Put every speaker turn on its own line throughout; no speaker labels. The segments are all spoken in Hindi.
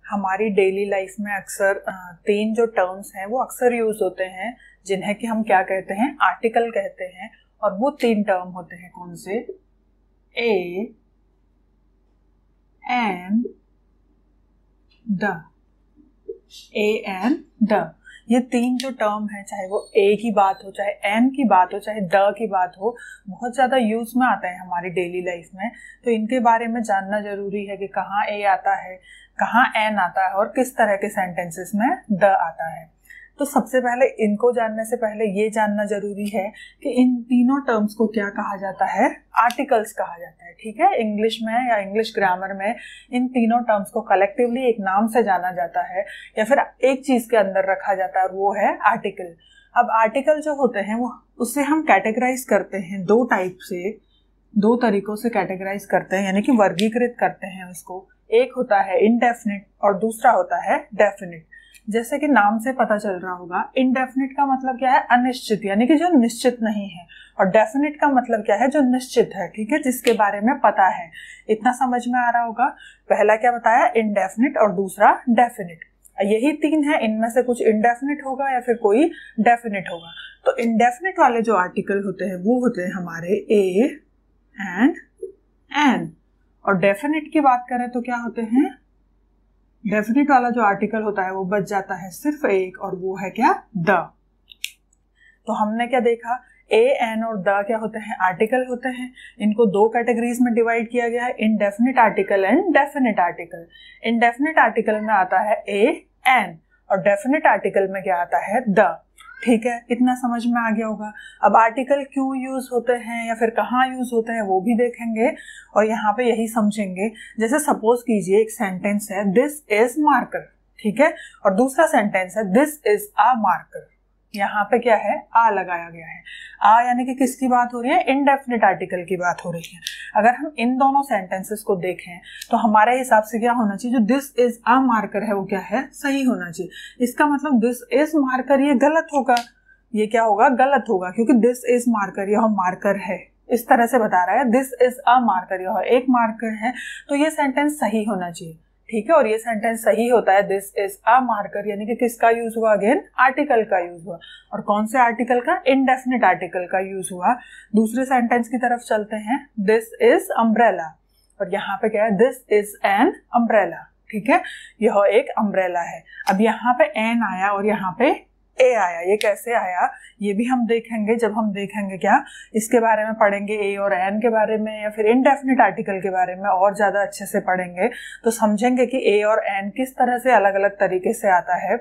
हमारी डेली लाइफ में अक्सर तीन जो टर्म्स हैं वो अक्सर यूज होते हैं, जिन्हें कि हम क्या कहते हैं, आर्टिकल कहते हैं। और वो तीन टर्म होते हैं कौन से? A and the. A and the, ये तीन जो टर्म है, चाहे वो ए की बात हो, चाहे एन की बात हो, चाहे द की बात हो, बहुत ज़्यादा यूज में आता है हमारी डेली लाइफ में। तो इनके बारे में जानना जरूरी है कि कहाँ ए आता है, कहाँ एन आता है और किस तरह के सेंटेंसेस में द आता है। तो सबसे पहले इनको जानने से पहले ये जानना जरूरी है कि इन तीनों टर्म्स को क्या कहा जाता है? आर्टिकल्स कहा जाता है। ठीक है, इंग्लिश में या इंग्लिश ग्रामर में इन तीनों टर्म्स को कलेक्टिवली एक नाम से जाना जाता है या फिर एक चीज के अंदर रखा जाता है, और वो है आर्टिकल। अब आर्टिकल जो होते हैं वो उससे हम कैटेगराइज करते हैं दो टाइप से, दो तरीकों से कैटेगराइज करते हैं, यानी कि वर्गीकृत करते हैं उसको। एक होता है इनडेफिनिट और दूसरा होता है डेफिनिट। जैसे कि नाम से पता चल रहा होगा, इनडेफिनिट का मतलब क्या है? अनिश्चित, यानी कि जो निश्चित नहीं है। और डेफिनिट का मतलब क्या है? जो निश्चित है। ठीक है, जिसके बारे में पता है। इतना समझ में आ रहा होगा। पहला क्या बताया? इनडेफिनिट और दूसरा डेफिनिट। यही तीन है, इनमें से कुछ इनडेफिनिट होगा या फिर कोई डेफिनिट होगा। तो इनडेफिनिट वाले जो आर्टिकल होते हैं वो होते हैं हमारे ए एंड एन। और डेफिनिट की बात करें तो क्या होते हैं? डेफिनिट वाला जो आर्टिकल होता है वो बच जाता है सिर्फ एक, और वो है क्या? द। तो हमने क्या देखा? ए एन और द क्या होते हैं? आर्टिकल होते हैं। इनको दो कैटेगरीज में डिवाइड किया गया है, indefinite article and definite article. Indefinite article में आता है ए एन और डेफिनिट आर्टिकल में क्या आता है? द। ठीक है, इतना समझ में आ गया होगा। अब आर्टिकल क्यों यूज होते हैं या फिर कहाँ यूज होते हैं वो भी देखेंगे, और यहाँ पे यही समझेंगे। जैसे सपोज कीजिए एक सेंटेंस है, दिस इज मार्कर। ठीक है, और दूसरा सेंटेंस है, दिस इज अ मार्कर। यहाँ पे क्या है? आ लगाया गया है। आ यानी कि किसकी बात हो रही है? इनडेफिनिट आर्टिकल की बात हो रही है। अगर हम इन दोनों सेंटेंसेस को देखें तो हमारे हिसाब से क्या होना चाहिए? जो दिस इज अ मार्कर है वो क्या है? सही होना चाहिए। इसका मतलब दिस इज मार्कर ये गलत होगा। ये क्या होगा? गलत होगा, क्योंकि दिस इज मार्कर, यह मार्कर है, इस तरह से बता रहा है। दिस इज अ मार्कर, यह एक मार्कर है, तो ये सेंटेंस सही होना चाहिए। ठीक है, और ये सेंटेंस सही होता है दिस इज अ मार्कर, यानी कि किसका यूज हुआ? अगेन आर्टिकल का यूज हुआ। और कौन से आर्टिकल का? इनडेफिनिट आर्टिकल का यूज हुआ। दूसरे सेंटेंस की तरफ चलते हैं, दिस इज अम्ब्रेला, और यहाँ पे क्या है? This is an umbrella. ठीक है, यह एक अम्ब्रेला है। अब यहाँ पे एन आया और यहाँ पे ए आया, ये कैसे आया ये भी हम देखेंगे जब हम देखेंगे क्या इसके बारे में पढ़ेंगे, ए और एन के बारे में या फिर इनडेफिनिट आर्टिकल के बारे में और ज्यादा अच्छे से पढ़ेंगे तो समझेंगे कि ए और एन किस तरह से अलग अलग तरीके से आता है।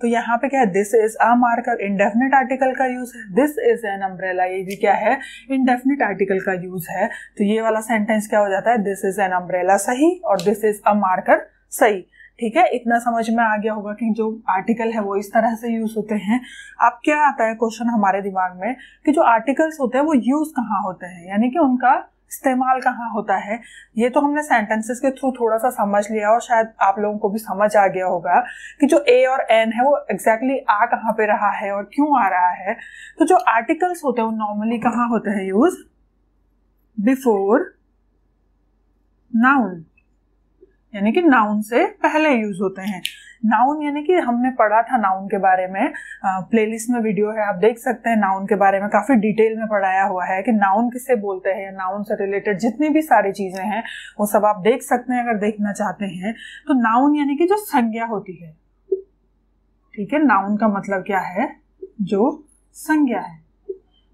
तो यहाँ पे क्या है? This is a marker, indefinite article का यूज है। दिस इज एन अम्ब्रेला, ये भी क्या है? इनडेफिनिट आर्टिकल का यूज है। तो ये वाला सेंटेंस क्या हो जाता है? दिस इज एन अम्ब्रेला सही और दिस इज अ मार्कर सही। ठीक है, इतना समझ में आ गया होगा कि जो आर्टिकल है वो इस तरह से यूज होते हैं। अब क्या आता है क्वेश्चन हमारे दिमाग में कि जो आर्टिकल्स होते हैं वो यूज कहाँ होते हैं, यानी कि उनका इस्तेमाल कहाँ होता है। ये तो हमने सेंटेंसेस के थ्रू थोड़ा सा समझ लिया और शायद आप लोगों को भी समझ आ गया होगा कि जो ए और एन है वो एग्जैक्टली आ कहाँ पे रहा है और क्यों आ रहा है। तो जो आर्टिकल्स होते हैं वो नॉर्मली कहाँ होते हैं यूज? बिफोर नाउन, यानी कि नाउन से पहले यूज होते हैं। नाउन यानी कि हमने पढ़ा था नाउन के बारे में, प्लेलिस्ट में वीडियो है, आप देख सकते हैं। नाउन के बारे में काफी डिटेल में पढ़ाया हुआ है कि नाउन किससे बोलते हैं, नाउन से रिलेटेड जितनी भी सारी चीजें हैं वो सब आप देख सकते हैं अगर देखना चाहते हैं। तो नाउन यानी कि जो संज्ञा होती है। ठीक है, नाउन का मतलब क्या है? जो संज्ञा है।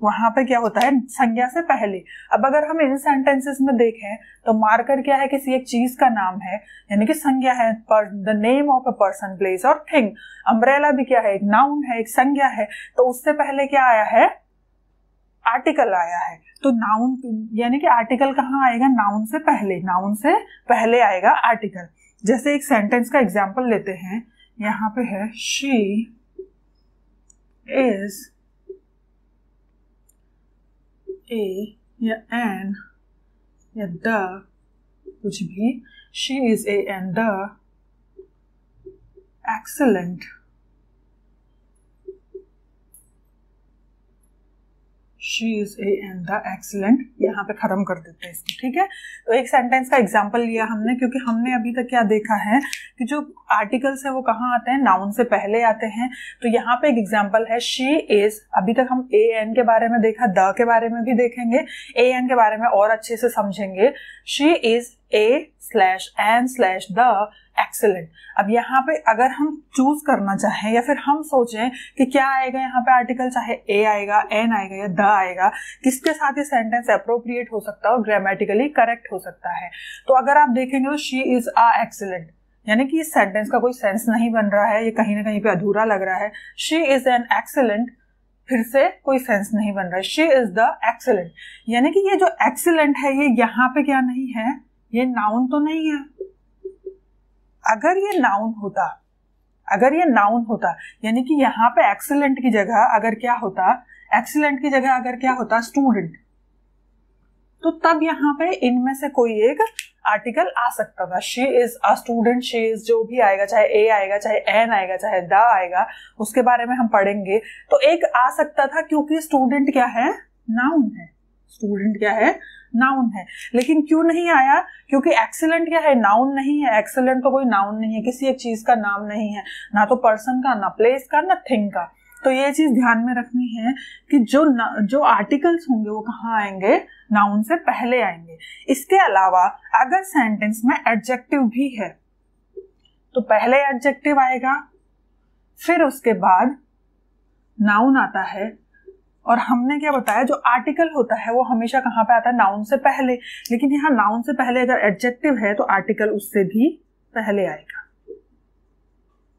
वहां पे क्या होता है? संज्ञा से पहले। अब अगर हम इन सेंटेंसेस में देखें तो मार्कर क्या है? किसी एक चीज का नाम है, यानी कि संज्ञा है, the name of a person, place और थिंग। अम्ब्रेला भी क्या है? एक नाउन है, एक संज्ञा है। तो उससे पहले क्या आया है? आर्टिकल आया है। तो नाउन यानी कि आर्टिकल कहाँ आएगा? नाउन से पहले, नाउन से पहले आएगा आर्टिकल। जैसे एक सेंटेंस का एग्जाम्पल लेते हैं, यहाँ पे है शी इज ए या एन या द, कुछ भी, she is A and the excellent she is A and the excellent, यहाँ पे खत्म कर देते हैं इसको, ठीक है। तो एक सेंटेंस का एग्जाम्पल लिया हमने, क्योंकि हमने अभी तक क्या देखा है कि जो आर्टिकल्स है वो कहाँ आते हैं, नाउन से पहले आते हैं। तो यहाँ पे एक एग्जाम्पल है शी इज, अभी तक हम ए एन के बारे में देखा, द के बारे में भी देखेंगे, ए एन के बारे में और अच्छे से समझेंगे। She is A/N/the excellent. अब यहाँ पे अगर हम चूज करना चाहें या फिर हम सोचें कि क्या आएगा यहाँ पे आर्टिकल, चाहे ए आएगा, एन आएगा या द आएगा, किसके साथ ये सेंटेंस अप्रोप्रिएट हो सकता है और ग्रामेटिकली करेक्ट हो सकता है। तो अगर आप देखेंगे तो शी इज अ एक्सीलेंट, यानी कि इस सेंटेंस का कोई सेंस नहीं बन रहा है, ये कहीं ना कहीं पे अधूरा लग रहा है। शी इज एन एक्सीलेंट, फिर से कोई सेंस नहीं बन रहा है। शी इज द एक्सीलेंट, यानी कि ये जो एक्सीलेंट है ये यहाँ पे क्या नहीं है, ये नाउन तो नहीं है। अगर ये नाउन होता यानी कि यहाँ पे एक्सीलेंट की जगह अगर क्या होता, एक्सीलेंट की जगह अगर क्या होता स्टूडेंट, तो तब यहाँ पे इनमें से कोई एक आर्टिकल आ सकता था। She is a student, she is जो भी आएगा, चाहे ए आएगा, चाहे एन आएगा, चाहे द आएगा, उसके बारे में हम पढ़ेंगे। तो एक आ सकता था क्योंकि स्टूडेंट क्या है, नाउन है। स्टूडेंट क्या है, नाउन है। लेकिन क्यों नहीं आया, क्योंकि एक्सीलेंट क्या है, नाउन नहीं है। एक्सीलेंट तो कोई नाउन नहीं है, किसी एक चीज का नाम नहीं है, ना तो पर्सन का, ना प्लेस का, ना थिंग का। तो ये चीज ध्यान में रखनी है कि जो आर्टिकल्स होंगे वो कहाँ आएंगे, नाउन से पहले आएंगे। इसके अलावा अगर सेंटेंस में एडजेक्टिव भी है तो पहले एडजेक्टिव आएगा, फिर उसके बाद नाउन आता है। और हमने क्या बताया, जो आर्टिकल होता है वो हमेशा कहाँ पे आता है, नाउन से पहले। लेकिन यहाँ नाउन से पहले अगर एडजेक्टिव है तो आर्टिकल उससे भी पहले आएगा,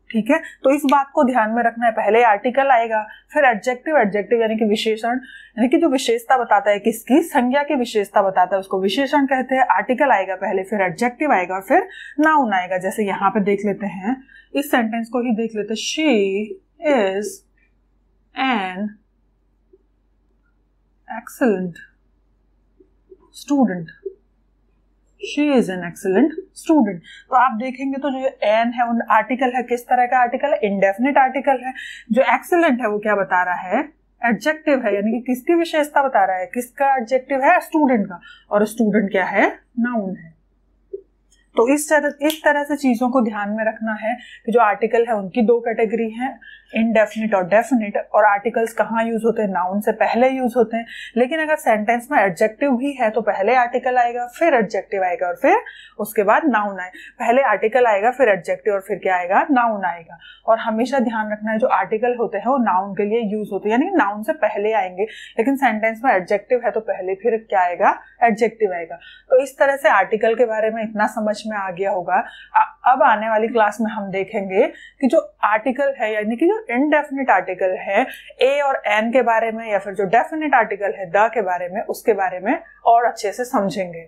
ठीक है। तो इस बात को ध्यान में रखना है, पहले आर्टिकल आएगा, फिर एडजेक्टिव। एडजेक्टिव यानी कि विशेषण, यानी कि जो विशेषता बताता है, किसकी, संज्ञा की विशेषता बताता है, उसको विशेषण कहते हैं। आर्टिकल आएगा पहले, फिर एडजेक्टिव आएगा और फिर नाउन आएगा। जैसे यहाँ पे देख लेते हैं, इस सेंटेंस को ही देख लेते हैं, she is an excellent student, she is an excellent student। तो आप देखेंगे तो जो एन है, उन आर्टिकल है, किस तरह का आर्टिकल है, इंडेफिनिट आर्टिकल है। जो एक्सीलेंट है वो क्या बता रहा है, एडजेक्टिव है, यानी कि किसकी विशेषता बता रहा है, किसका एडजेक्टिव है, स्टूडेंट का। और स्टूडेंट क्या है, नाउन है। तो इस तरह से चीजों को ध्यान में रखना है कि जो आर्टिकल है उनकी दो कैटेगरी हैं, इनडेफिनिट और डेफिनिट। और आर्टिकल्स कहाँ यूज होते हैं, नाउन से पहले यूज होते हैं। लेकिन अगर सेंटेंस में एडजेक्टिव भी है तो पहले आर्टिकल आएगा, फिर एडजेक्टिव आएगा और फिर उसके बाद नाउन आए। पहले आर्टिकल आएगा, फिर एडजेक्टिव और फिर क्या आएगा, नाउन आएगा। और हमेशा ध्यान रखना है जो आर्टिकल होते हैं वो नाउन के लिए यूज होते हैं, यानी कि नाउन से पहले आएंगे। लेकिन सेंटेंस में एडजेक्टिव है तो पहले फिर क्या आएगा, एडजेक्टिव आएगा। तो इस तरह से आर्टिकल के बारे में इतना समझ में आ गया होगा। अब आने वाली क्लास में हम देखेंगे कि जो आर्टिकल है, यानी कि जो इनडेफिनिट आर्टिकल है, ए और एन के बारे में, या फिर जो डेफिनिट आर्टिकल है, द के बारे में, उसके बारे में और अच्छे से समझेंगे।